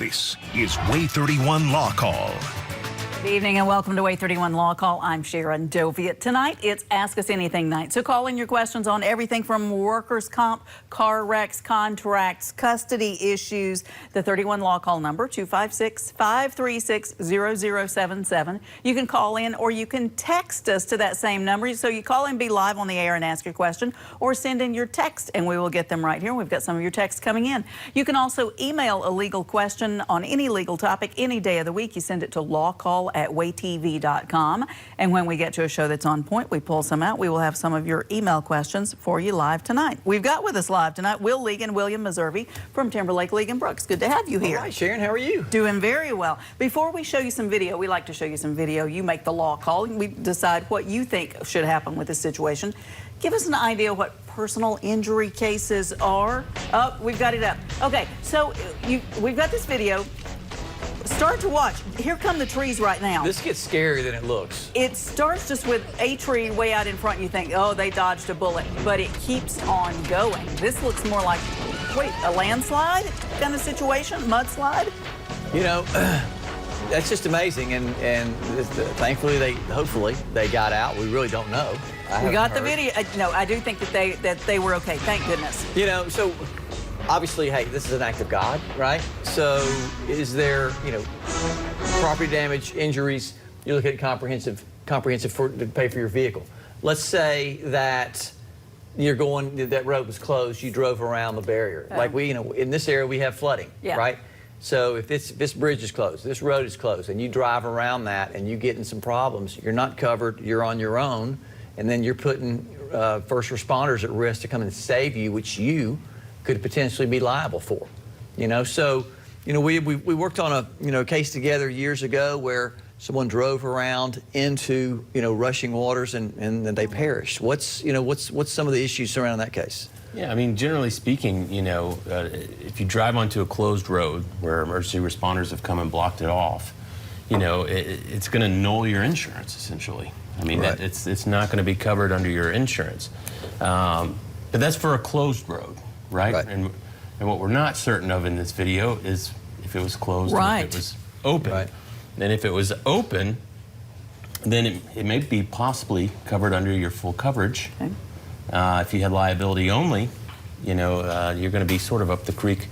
This is WAAY 31 Law Call. Good evening and welcome to WAAY 31 Law Call. I'm Sharon Doviat. Tonight, it's Ask Us Anything night. So call in your questions on everything from workers' comp, car wrecks, contracts, custody issues. The 31 Law Call number, 256-536-0077. You can call in or you can text us to that same number. So you call in, be live on the air and ask your question, or send in your text and we will get them right here. We've got some of your texts coming in. You can also email a legal question on any legal topic any day of the week. You send it to lawcall@waaytv.com. And when we get to a show that's on point, we pull some out. We will have some of your email questions for you live tonight. We've got with us live tonight Will League and William Meservey from Timberlake, League and Brooks. Good to have you here. All right, Sharon, how are you? Doing very well. Before we show you some video, we like to show you some video. You make the law call. We decide what you think should happen with this situation. Give us an idea what personal injury cases are. Oh, we've got it up. Okay, so we've got this video. Start to watch. Here come the trees right now. This gets scarier than it looks. It starts just with a tree way out in front. You think, oh, they dodged a bullet, but it keeps on going. This looks more like, wait, a landslide kind of situation, mudslide? You know, that's just amazing, and thankfully, hopefully, they got out. We really don't know. We got the video. No, I do think that they were okay. Thank goodness. You know, so obviously, hey, this is an act of God, right? So is there, property damage, injuries? You look at comprehensive to pay for your vehicle. Let's say that that road was closed, you drove around the barrier. Like in this area, we have flooding, right? So if this bridge is closed, this road is closed, and you drive around that and you get in some problems, you're not covered, you're on your own, and then you're putting first responders at risk to come and save you, which you could potentially be liable for. So we worked on a case together years ago where someone drove around into rushing waters and then they perished. What's some of the issues surrounding that case? Yeah, I mean, generally speaking, if you drive onto a closed road where emergency responders have come and blocked it off, it's going to null your insurance essentially. I mean, right. It's not going to be covered under your insurance. But that's for a closed road, right? And what we're not certain of in this video is if it was closed or if it was open. Right. And if it was open, then it may be possibly covered under your full coverage. Okay. If you had liability only, you're going to be sort of up the creek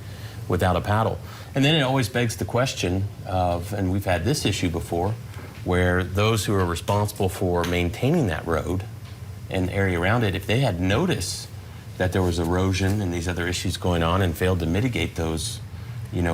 without a paddle. And then it always begs the question of, and we've had this issue before, where those who are responsible for maintaining that road and the area around it, if they had notice that there was erosion and these other issues going on and failed to mitigate those,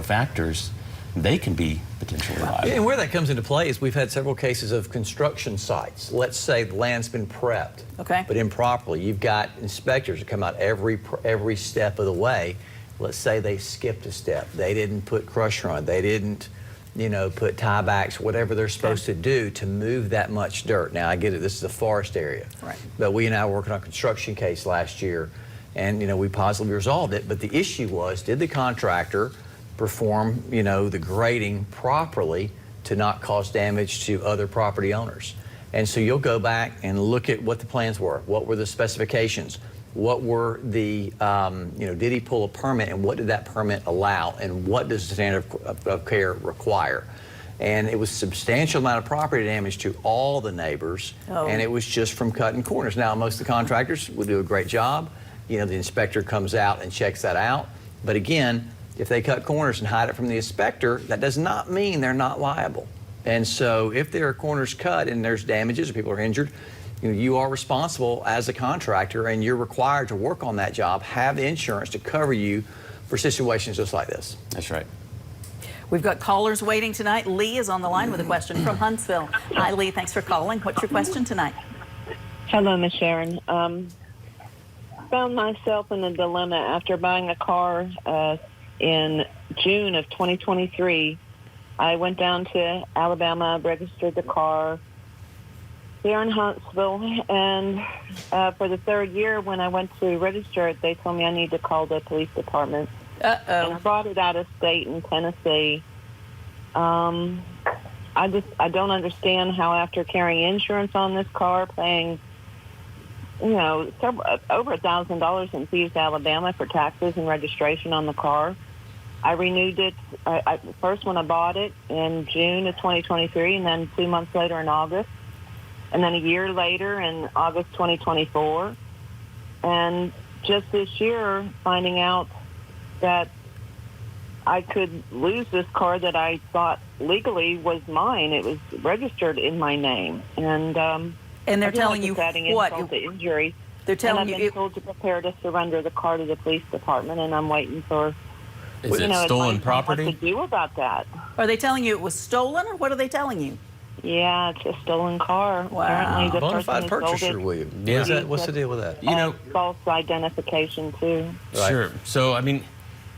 factors, they can be potentially liable. And where that comes into play is we've had several cases of construction sites. Let's say the land's been prepped, but improperly. You've got inspectors that come out every step of the way. Let's say they skipped a step. They didn't put crusher on. They didn't put tiebacks, whatever they're supposed to do to move that much dirt. Now, I get it, this is a forest area. Right. But we and I were working on a construction case last year, and, we positively resolved it. But the issue was, did the contractor perform, the grading properly to not cause damage to other property owners? And so you'll go back and look at what the plans were. What were the specifications? What were the, did he pull a permit, and what did that permit allow, and what does the standard of care require? And it was a substantial amount of property damage to all the neighbors, and it was just from cutting corners. Now, most of the contractors will do a great job. The inspector comes out and checks that out. But again, if they cut corners and hide it from the inspector, that does not mean they're not liable. And so if there are corners cut and there's damages or people are injured, you are responsible as a contractor, and you're required to work on that job, have the insurance to cover you for situations just like this. That's right. We've got callers waiting tonight. Lee is on the line with a question from Huntsville. Hi, Lee. Thanks for calling. What's your question tonight? Hello, Miss Sharon. Found myself in a dilemma after buying a car in June of 2023. I went down to Alabama, registered the car here in Huntsville, and for the third year when I went to register it, they told me I need to call the police department. And I brought it out of state in Tennessee. I don't understand how, after carrying insurance on this car, paying over $1,000 in fees to Alabama for taxes and registration on the car, I renewed it first when I bought it in June of 2023, and then 2 months later in August, and then a year later in August 2024. And just this year, finding out that I could lose this car that I thought legally was mine. It was registered in my name. And they're telling you what? Insult to injury. They're telling you. I've been told to prepare to surrender the car to the police department, and I'm waiting for Is it stolen property? What to do about that? Are they telling you it was stolen, or what are they telling you? Yeah, it's a stolen car. Wow. Apparently the Bona fide person who sold purchaser, it William. Yeah. What's the deal with that? You know, false identification too. Right. Sure. So, I mean,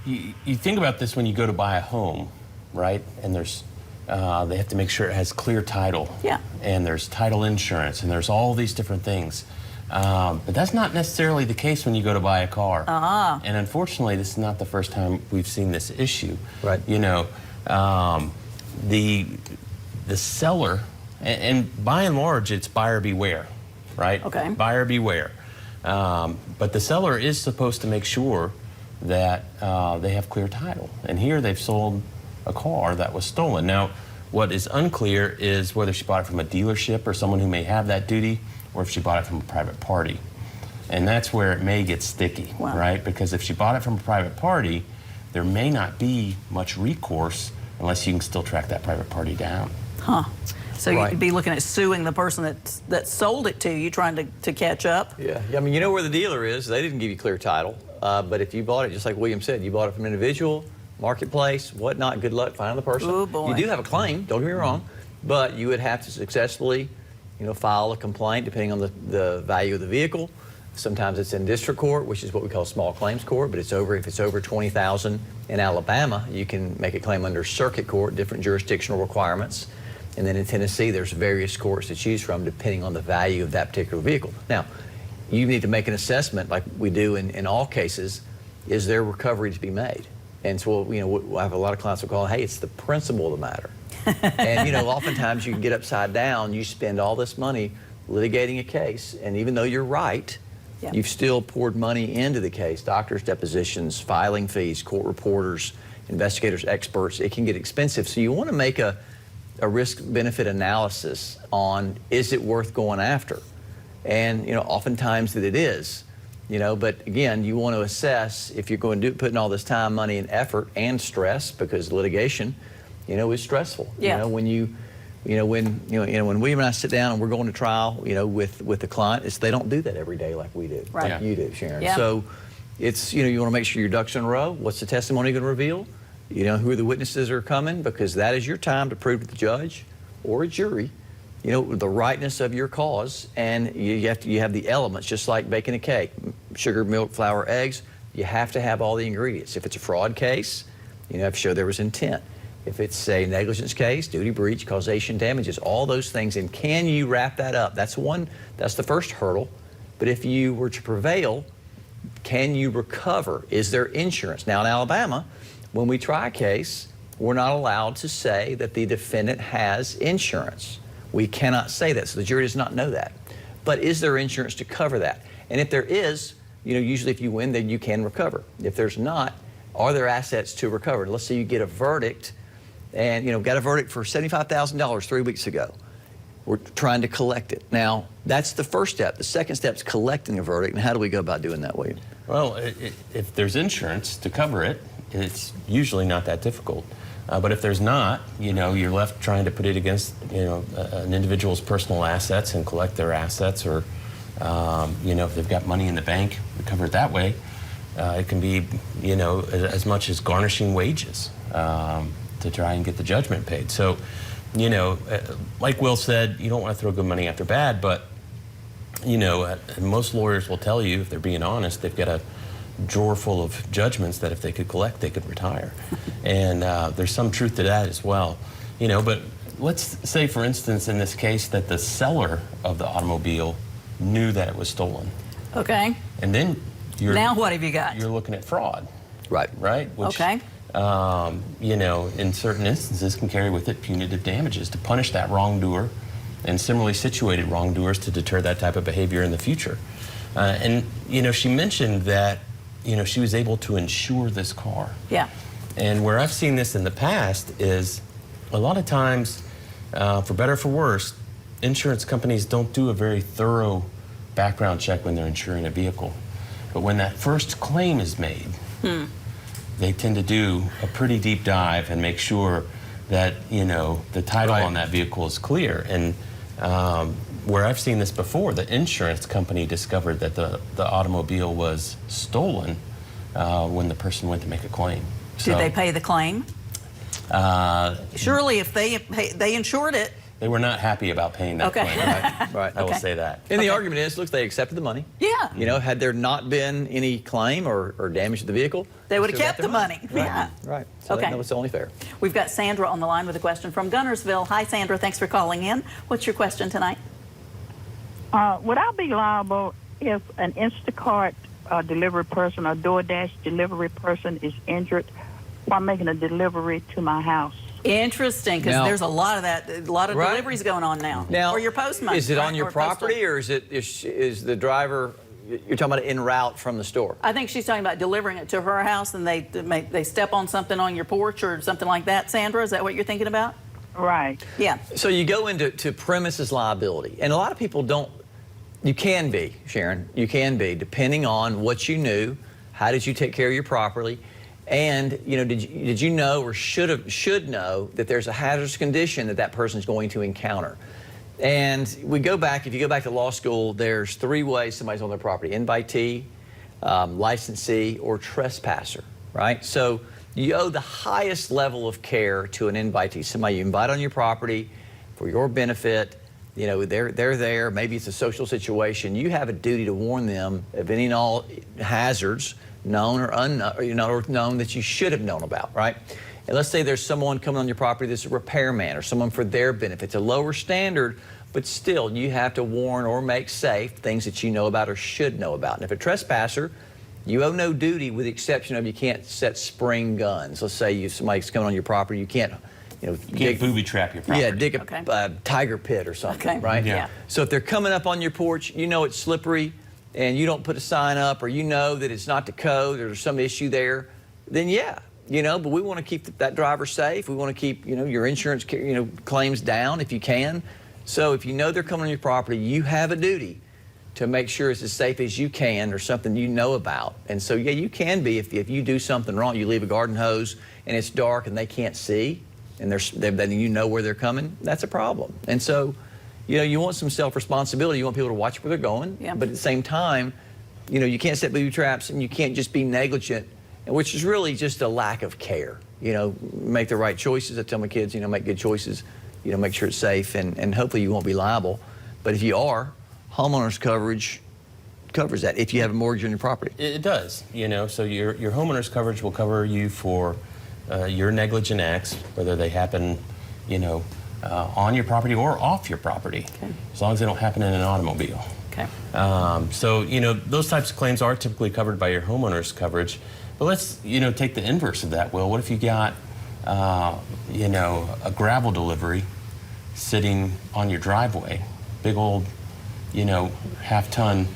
you think about this when you go to buy a home, right? And there's, they have to make sure it has clear title. Yeah. And there's title insurance, and there's all these different things. But that's not necessarily the case when you go to buy a car. And unfortunately, this is not the first time we've seen this issue. Right. You know, the seller, and by and large, it's buyer beware, right? Okay. Buyer beware. But the seller is supposed to make sure that they have clear title. And here they've sold a car that was stolen. Now, what is unclear is whether she bought it from a dealership or someone who may have that duty, or if she bought it from a private party. And that's where it may get sticky, right? Because if she bought it from a private party, there may not be much recourse unless you can still track that private party down. Huh. So you'd be looking at suing the person that sold it to you, trying to catch up. Yeah, I mean, you know where the dealer is. They didn't give you clear title. But if you bought it, just like William said, you bought it from an individual, marketplace, whatnot, good luck finding the person. Oh, boy. You do have a claim, don't get me wrong, but you would have to successfully, file a complaint depending on the value of the vehicle. Sometimes it's in district court, which is what we call small claims court, but if it's over $20,000 in Alabama, you can make a claim under circuit court, different jurisdictional requirements. And then in Tennessee, there's various courts to choose from depending on the value of that particular vehicle. Now, you need to make an assessment like we do in all cases. Is there recovery to be made? And so, I have a lot of clients who call, hey, it's the principle of the matter. And, oftentimes you can get upside down. You spend all this money litigating a case, and even though you're right, you've still poured money into the case, doctors' depositions, filing fees, court reporters, investigators, experts. It can get expensive. So you want to make a risk-benefit analysis on, is it worth going after? And, oftentimes that it is. But again, you want to assess if you're going to put in all this time, money, and effort and stress, because litigation, is stressful. Yeah. When William and I sit down and we're going to trial, with the client, they don't do that every day like we do, right. like you do, Sharon. Yeah. So it's, you want to make sure your ducks in a row. What's the testimony going to reveal? Who are the witnesses that are coming? Because that is your time to prove to the judge or a jury the rightness of your cause, and you have the elements, just like baking a cake, sugar, milk, flour, eggs. You have to have all the ingredients. If it's a fraud case, you have to show there was intent. If it's a negligence case, duty, breach, causation, damages, all those things, and can you wrap that up? That's the first hurdle. But if you were to prevail, can you recover? Is there insurance? Now in Alabama, when we try a case, we're not allowed to say that the defendant has insurance. We cannot say that, so the jury does not know that. But is there insurance to cover that? And if there is, usually if you win, then you can recover. If there's not, are there assets to recover? Let's say you get a verdict, and got a verdict for $75,000 3 weeks ago. We're trying to collect it. Now, that's the first step. The second step is collecting a verdict, and how do we go about doing that, William? Well, if there's insurance to cover it, it's usually not that difficult. But if there's not, you're left trying to put it against, an individual's personal assets and collect their assets, or, if they've got money in the bank, recover it that way. It can be, as much as garnishing wages to try and get the judgment paid. So, like Will said, you don't want to throw good money after bad, but, most lawyers will tell you, if they're being honest, they've got a drawer full of judgments that if they could collect, they could retire. And there's some truth to that as well. But let's say, for instance, in this case, that the seller of the automobile knew that it was stolen. Okay. And then now what have you got? You're looking at fraud. Right. Right? Which, okay. In certain instances can carry with it punitive damages to punish that wrongdoer, and similarly situated wrongdoers to deter that type of behavior in the future. And she mentioned that she was able to insure this car. Yeah. And where I've seen this in the past is a lot of times, for better or for worse, insurance companies don't do a very thorough background check when they're insuring a vehicle. But when that first claim is made, they tend to do a pretty deep dive and make sure that, you know, the title on that vehicle is clear. And where I've seen this before, the insurance company discovered that the automobile was stolen when the person went to make a claim. Did they pay the claim? Surely if they insured it. They were not happy about paying that claim. Right. I will say that. And the argument is, look, they accepted the money. Yeah. You know, had there not been any claim or damage to the vehicle, they would have kept the money. Right. Yeah. Right. So that was only fair. We've got Sandra on the line with a question from Gunnersville. Hi, Sandra. Thanks for calling in. What's your question tonight? Would I be liable if an Instacart delivery person or DoorDash delivery person is injured while making a delivery to my house? Interesting, because there's a lot of that, a lot of deliveries going on now. Now, or your postman. Is it on your property, or is the driver? You're talking about en route from the store? I think she's talking about delivering it to her house, and they step on something on your porch or something like that. Sandra, is that what you're thinking about? Right. Yeah. So you go into premises liability, and a lot of people don't. You can be, Sharon. You can be, depending on what you knew. How did you take care of your property? And you know, did you know or should know that there's a hazardous condition that person is going to encounter? And we go back. If you go back to law school, there's 3 ways somebody's on their property: invitee, licensee, or trespasser. Right. So you owe the highest level of care to an invitee, somebody you invite on your property for your benefit. You know, they're there. Maybe it's a social situation. You have a duty to warn them of any and all hazards, known or unknown, or known that you should have known about, right? And let's say there's someone coming on your property that's a repairman or someone for their benefit. It's a lower standard, but still you have to warn or make safe things that you know about or should know about. And if a trespasser, you owe no duty with the exception of you can't set spring guns. Let's say somebody's coming on your property, you can't, you can't booby trap your property. Yeah, dig a tiger pit or something, right? Yeah. So if they're coming up on your porch, you know it's slippery, and you don't put a sign up, or you know that it's not the code, or there's some issue there, then yeah, you know, but we want to keep that driver safe. We want to keep, you know, your insurance, you know, claims down if you can. So if you know they're coming on your property, you have a duty to make sure it's as safe as you can, or something you know about. And so, yeah, you can be, if you do something wrong, you leave a garden hose and it's dark and they can't see, and then you know where they're coming, that's a problem. And so, you know, you want some self-responsibility. You want people to watch where they're going, but at the same time, you know, you can't set booby traps, and you can't just be negligent, which is really just a lack of care. You know, make the right choices. I tell my kids, you know, make good choices. You know, make sure it's safe, and hopefully you won't be liable. But if you are, homeowners coverage covers that if you have a mortgage on your property. It does, you know, so your homeowners coverage will cover you for your negligent acts, whether they happen, you know, on your property or off your property, as long as they don't happen in an automobile. Okay. So, you know, those types of claims are typically covered by your homeowner's coverage. But let's, you know, take the inverse of that, Will. What if you got, you know, a gravel delivery sitting on your driveway, big old, you know, half-ton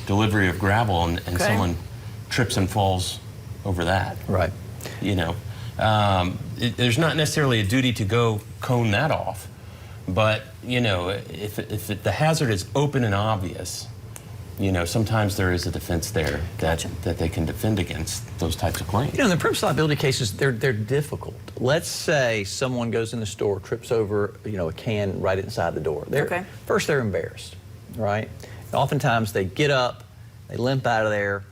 delivery of gravel, and someone trips and falls over that. Right. You know, there's not necessarily a duty to go cone that off, but you know, if the hazard is open and obvious, you know, sometimes there is a defense there that they can defend against those types of claims. You know, in the premises liability cases, they're difficult. Let's say someone goes in the store, trips over, you know, a can right inside the door. First, they're embarrassed, right? And oftentimes they get up, they limp out of there.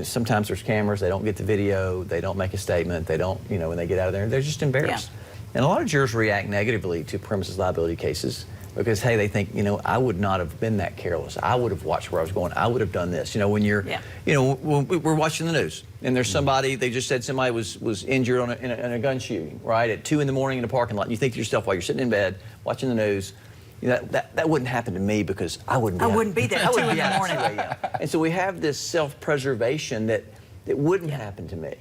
Sometimes there's cameras, they don't get the video, they don't make a statement, they don't, you know, when they get out of there, they're just embarrassed. And a lot of jurors react negatively to premises liability cases because, hey, they think, you know, I would not have been that careless. I would have watched where I was going. I would have done this. You know, when you're, you know, when we're watching the news and there's somebody, they just said somebody was injured in a gun shooting, right, at 2 in the morning in a parking lot. You think to yourself while you're sitting in bed watching the news, you know, that wouldn't happen to me because I wouldn't be there at 2 in the morning. And so we have this self-preservation that wouldn't happen to me.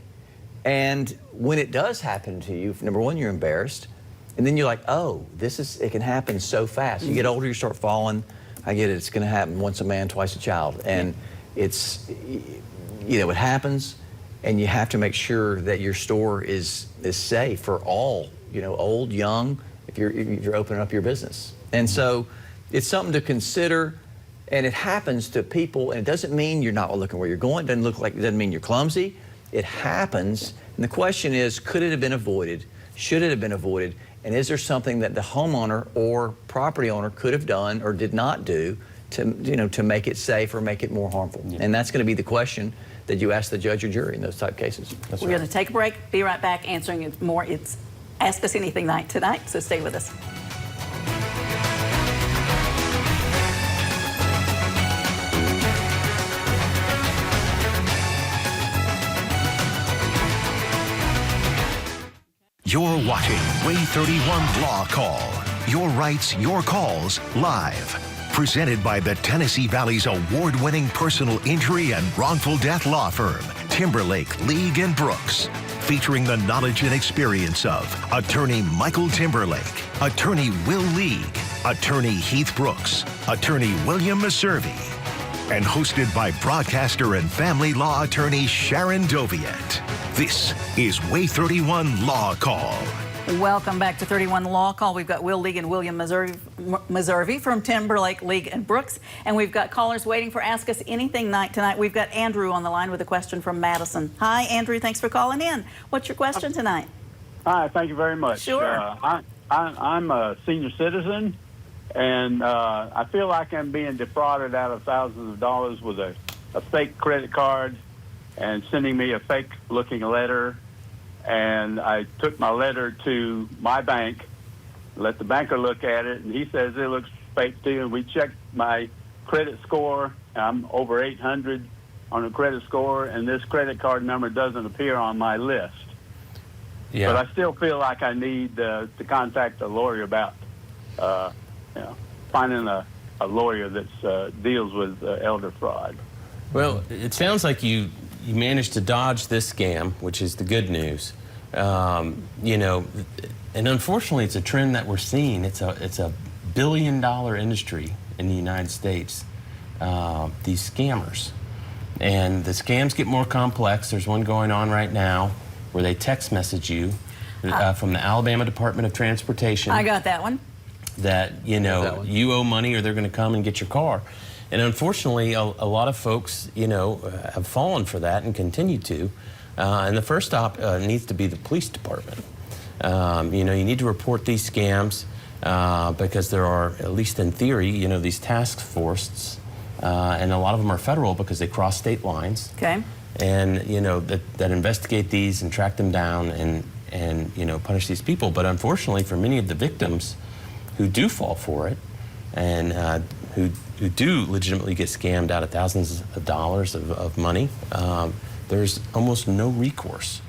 And when it does happen to you, number one, you're embarrassed. And then you're like, oh, it can happen so fast. You get older, you start falling. I get it, it's going to happen once a man, twice a child. And it's, you know, it happens. and you have to make sure that your store is safe for all, old, young, if you're opening up your business. And so it's something to consider, and it happens to people, and it doesn't mean you're not looking where you're going. It doesn't mean you're clumsy. It happens, and the question is, could it have been avoided? Should it have been avoided? And is there something that the homeowner or property owner could have done or did not do to make it safe or make it more harmful? Yeah. And that's going to be the question that you ask the judge or jury in those type cases. We're going to take a break, be right back answering it more. It's Ask Us Anything night tonight, so stay with us. You're watching WAAY 31 Law Call. Your rights, your calls, live. Presented by the Tennessee Valley's award-winning personal injury and wrongful death law firm, Timberlake, League & Brooks. Featuring the knowledge and experience of Attorney Michael Timberlake, Attorney Will League, Attorney Heath Brooks, Attorney William Meservey. And hosted by broadcaster and family law attorney Sharon Doviet. This is WAAY 31 Law Call. Welcome back to 31 Law Call. We've got Will League and William Meservey from Timberlake, League & Brooks. And we've got callers waiting for Ask Us Anything night tonight. We've got Andrew on the line with a question from Madison. Hi, Andrew. Thanks for calling in. What's your question tonight? Hi, thank you very much. Sure. I'm a senior citizen, and I feel like I'm being defrauded out of thousands of dollars with a fake credit card and sending me a fake-looking letter. And I took my letter to my bank, let the banker look at it, and he says it looks fake too. And we checked my credit score. I'm over 800 on a credit score, and this credit card number doesn't appear on my list. Yeah. But I still feel like I need to contact a lawyer about finding a lawyer that deals with elder fraud. Well, it sounds like you managed to dodge this scam, which is the good news. And unfortunately, it's a trend that we're seeing. It's a billion-dollar industry in the United States. These scammers, and the scams get more complex. There's one going on right now where they text message you from the Alabama Department of Transportation. I got that one. That you owe money or they're going to come and get your car. And unfortunately, a lot of folks, have fallen for that and continue to. And the first stop needs to be the police department. You need to report these scams because there are, at least in theory, these task forces, and a lot of them are federal because they cross state lines. Okay. And that investigate these and track them down and punish these people. But unfortunately, for many of the victims who do fall for it and who do legitimately get scammed out of thousands of dollars of money, there's almost no recourse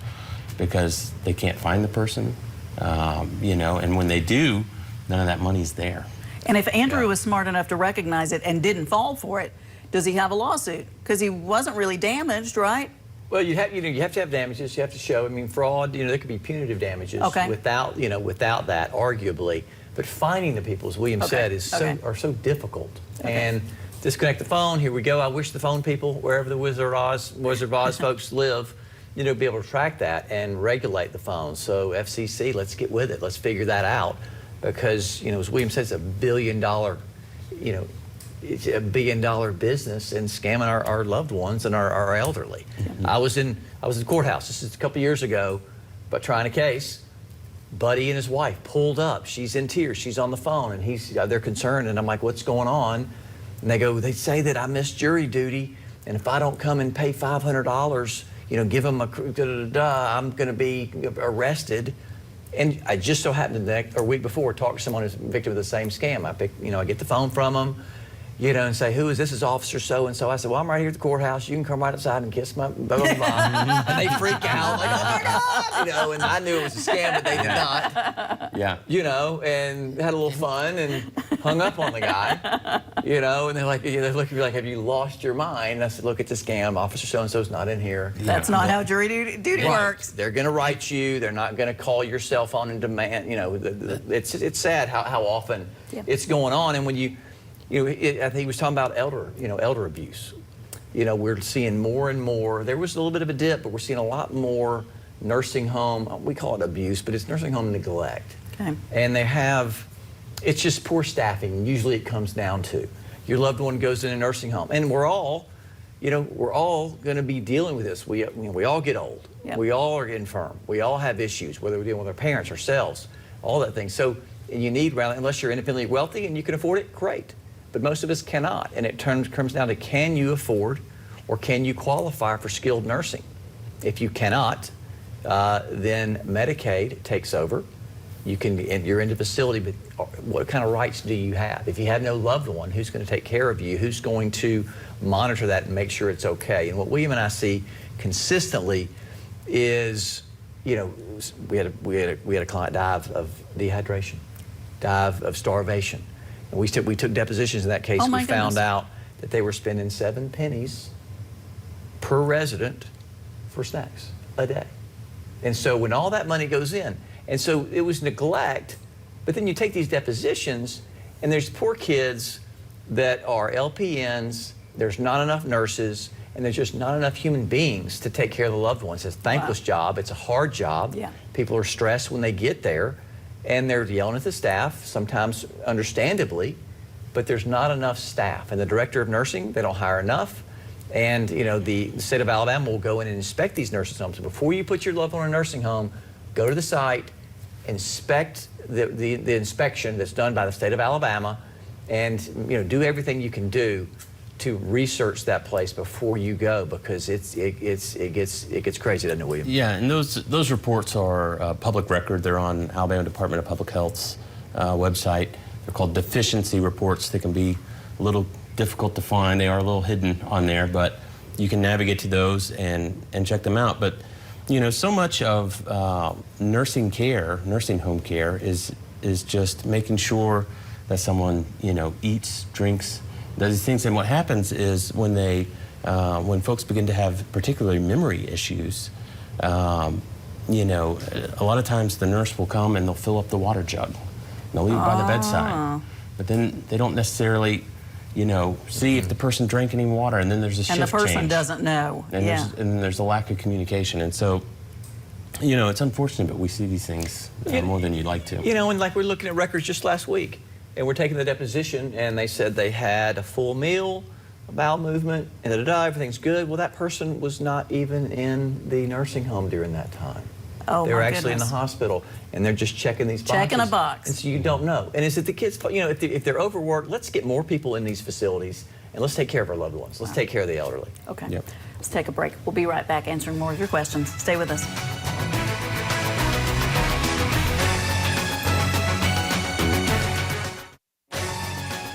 because they can't find the person, and when they do, none of that money's there. And if Andrew was smart enough to recognize it and didn't fall for it, does he have a lawsuit? Because he wasn't really damaged, right? Well, you have to have damages. You have to show. I mean, fraud. There could be punitive damages without that, arguably. But finding the people, as William said, are so difficult. And disconnect the phone. Here we go. I wish the phone people, wherever the Wizard of Oz folks live, be able to track that and regulate the phone. So FCC, let's get with it. Let's figure that out, because as William said, it's a billion-dollar, it's a billion-dollar business and scamming our loved ones and our elderly. Mm-hmm. I was in the courthouse. This is a couple years ago, but trying a case. Buddy and his wife pulled up. She's in tears. She's on the phone, and they're concerned. And I'm like, "What's going on?" And they say that I missed jury duty, and if I don't come and pay $500, give them I'm going to be arrested. And I just so happened a week before talked to someone who's a victim of the same scam. I get the phone from them, and say, "Who is this? Is Officer so-and-so?" I said, "Well, I'm right here at the courthouse. You can come right outside and kiss my blah, blah, blah." And they freak out, like, "Oh my God!" And I knew it was a scam, but they did not. Yeah. And had a little fun and hung up on the guy. And they're like, they look at me like, "Have you lost your mind?" And I said, "Look, it's a scam. Officer so-and-so's not in here." That's not how jury duty works. They're going to write you. They're not going to call your cell phone and demand. It's sad how often it's going on. And when I think he was talking about elder abuse. you know, we're seeing more and more. There was a little bit of a dip, but we're seeing a lot more nursing home, we call it abuse, but it's nursing home neglect. Okay. And they have, it's just poor staffing. Usually it comes down to your loved one goes in a nursing home. And we're all, you know, we're all going to be dealing with this. We all get old. Yep. We all are infirm. We all have issues, whether we're dealing with our parents, ourselves, all that thing. So you need, unless you're independently wealthy and you can afford it, great. But most of us cannot. And it comes down to, can you afford or can you qualify for skilled nursing? If you cannot, then Medicaid takes over. You're in the facility, but what kind of rights do you have? If you have no loved one, who's going to take care of you? Who's going to monitor that and make sure it's okay? And what William and I see consistently is, you know, we had a client die of dehydration, die of starvation. And we took depositions in that case. We found out that they were spending 7 pennies per resident for snacks a day. And so when all that money goes in, and so it was neglect, but then you take these depositions and there's poor kids that are LPNs, there's not enough nurses, and there's just not enough human beings to take care of the loved ones. It's a thankless job, it's a hard job. Yeah. People are stressed when they get there, and they're yelling at the staff, sometimes understandably, but there's not enough staff. And the director of nursing, they don't hire enough. And you know, the state of Alabama will go in and inspect these nursing homes. So before you put your loved one in a nursing home, go to the site, inspect the inspection that's done by the state of Alabama, and you know, do everything you can do to research that place before you go, because it gets crazy, doesn't it, William? Yeah, and those reports are public record. They're on Alabama Department of Public Health's website. They're called deficiency reports. They can be a little difficult to find. They are a little hidden on there, but you can navigate to those and check them out. But you know, so much of nursing home care is just making sure that someone, you know, eats, drinks, does these things. And what happens is when folks begin to have particularly memory issues, you know, a lot of times the nurse will come and they'll fill up the water jug. They'll leave it by the bedside, but then they don't necessarily, you know, see if the person drank any water, and then there's a shift change. And the person doesn't know. And there's a lack of communication. And so, you know, it's unfortunate, but we see these things more than you'd like to. You know, and like we're looking at records just last week, and we're taking the deposition, and they said they had a full meal, a bowel movement, and everything's good. Well, that person was not even in the nursing home during that time. Oh, they were actually in the hospital, and they're just checking these boxes. Checking a box. And so you don't know. And is it the kids' fault? You know, if they're overworked, let's get more people in these facilities, and let's take care of our loved ones. Let's take care of the elderly. Okay. Yep. Let's take a break. We'll be right back answering more of your questions. Stay with us.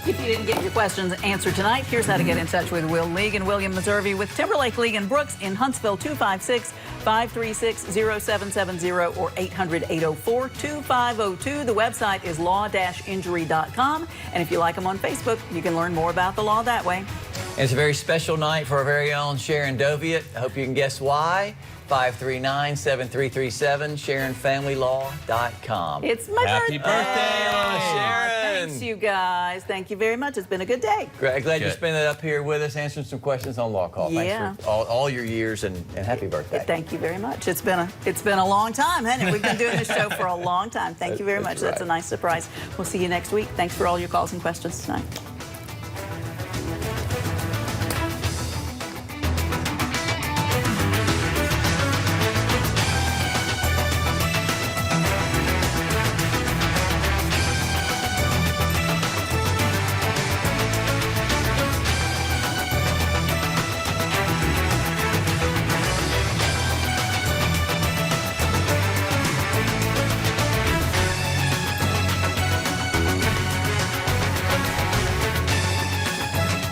If you didn't get your questions answered tonight, here's how to get in touch with Will League and William Meservey with Timberlake, League and Brooks in Huntsville, 256-536-0770 or 800-804-2502. The website is law-injury.com. And if you like them on Facebook, you can learn more about the law that way. And it's a very special night for our very own Sharon Doviet. I hope you can guess why. 539-7337, SharonFamilyLaw.com. It's my Happy birthday, Sharon. Thanks, you guys. Thank you very much. It's been a good day. Glad you spent it up here with us, answering some questions on Law Call. Yeah. Thanks for all your years, and happy birthday. Thank you very much. It's been a long time, hasn't it? We've been doing this show for a long time. Thank you very much. Right. That's a nice surprise. We'll see you next week. Thanks for all your calls and questions tonight.